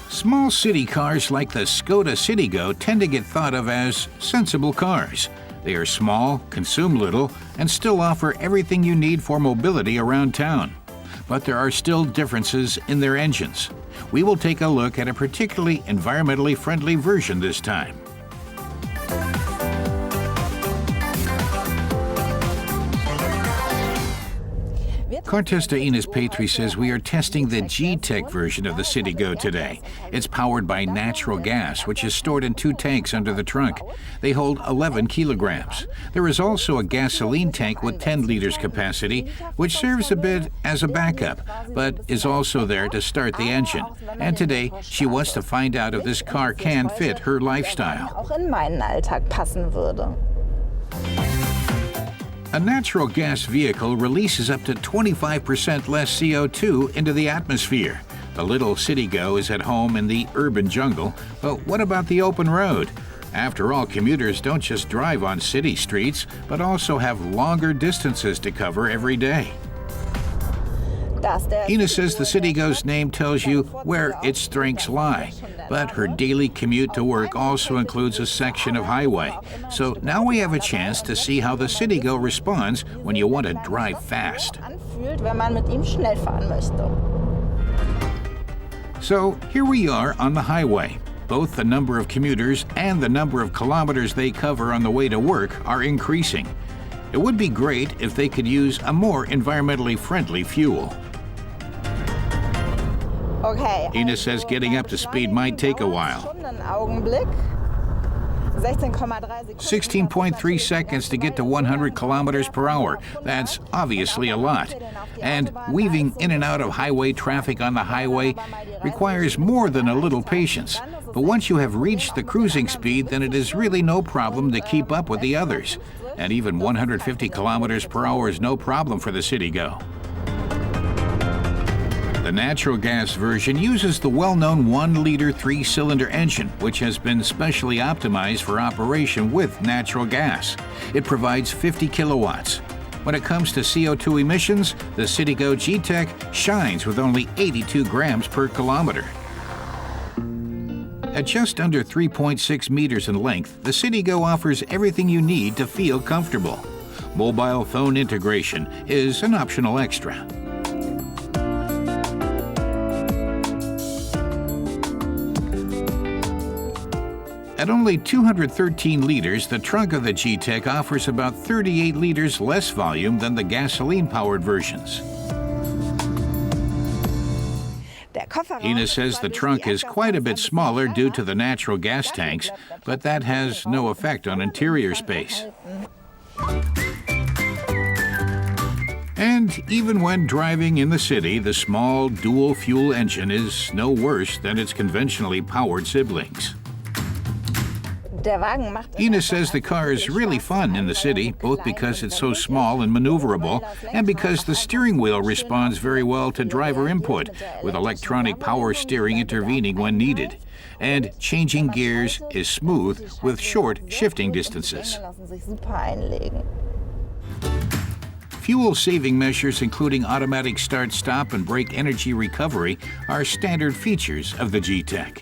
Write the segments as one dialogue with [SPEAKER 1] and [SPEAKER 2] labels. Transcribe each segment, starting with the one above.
[SPEAKER 1] Small city cars like the Skoda Citigo tend to get thought of as sensible cars. They are small, consume little, and still offer everything you need for mobility around town. But there are still differences in their engines. We will take a look at a particularly environmentally friendly version this time. Car tester Ines Petri says we are testing the G-Tech version of the Citigo today. It's powered by natural gas, which is stored in 2 tanks under the trunk. They hold 11 kilograms. There is also a gasoline tank with 10 liters capacity, which serves a bit as a backup, but is also there to start the engine. And today, she wants to find out if this car can fit her lifestyle. A natural gas vehicle releases up to 25% less CO2 into the atmosphere. The little Citigo is at home in the urban jungle, but what about the open road? After all, commuters don't just drive on city streets, but also have longer distances to cover every day. Ines says the Citigo's name tells you where its strengths lie, but her daily commute to work also includes a section of highway. So now we have a chance to see how the Citigo responds when you want to drive fast. So here we are on the highway. Both the number of commuters and the number of kilometers they cover on the way to work are increasing. It would be great if they could use a more environmentally friendly fuel. Ines says getting up to speed might take a while. 16.3 seconds to get to 100 kilometers per hour. That's obviously a lot. And weaving in and out of highway traffic on the highway requires more than a little patience. But once you have reached the cruising speed, then it is really no problem to keep up with the others. And even 150 kilometers per hour is no problem for the Citigo. The natural gas version uses the well-known 1-liter 3-cylinder engine, which has been specially optimized for operation with natural gas. It provides 50 kilowatts. When it comes to CO2 emissions, the Citigo G-Tech shines with only 82 grams per kilometer. At just under 3.6 meters in length, the Citigo offers everything you need to feel comfortable. Mobile phone integration is an optional extra. At only 213 liters, the trunk of the G-Tech offers about 38 liters less volume than the gasoline-powered versions. Ines says the trunk is quite a bit smaller due to the natural gas tanks, but that has no effect on interior space. And even when driving in the city, the small dual-fuel engine is no worse than its conventionally powered siblings. Ines says the car is really fun in the city, both because it's so small and maneuverable, and because the steering wheel responds very well to driver input, with electronic power steering intervening when needed. And changing gears is smooth with short shifting distances. Fuel-saving measures, including automatic start-stop and brake energy recovery, are standard features of the G-Tech.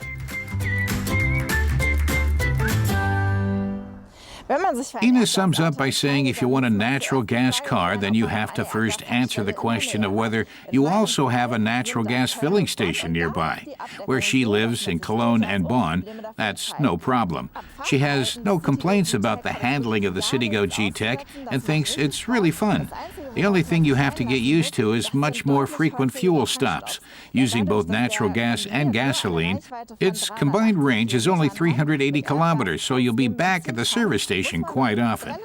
[SPEAKER 1] Ines sums up by saying if you want a natural gas car, then you have to first answer the question of whether you also have a natural gas filling station nearby. Where she lives in Cologne and Bonn, that's no problem. She has no complaints about the handling of the Citigo G-Tech and thinks it's really fun. The only thing you have to get used to is much more frequent fuel stops. Using both natural gas and gasoline, its combined range is only 380 kilometers, so you'll be back at the service station quite often.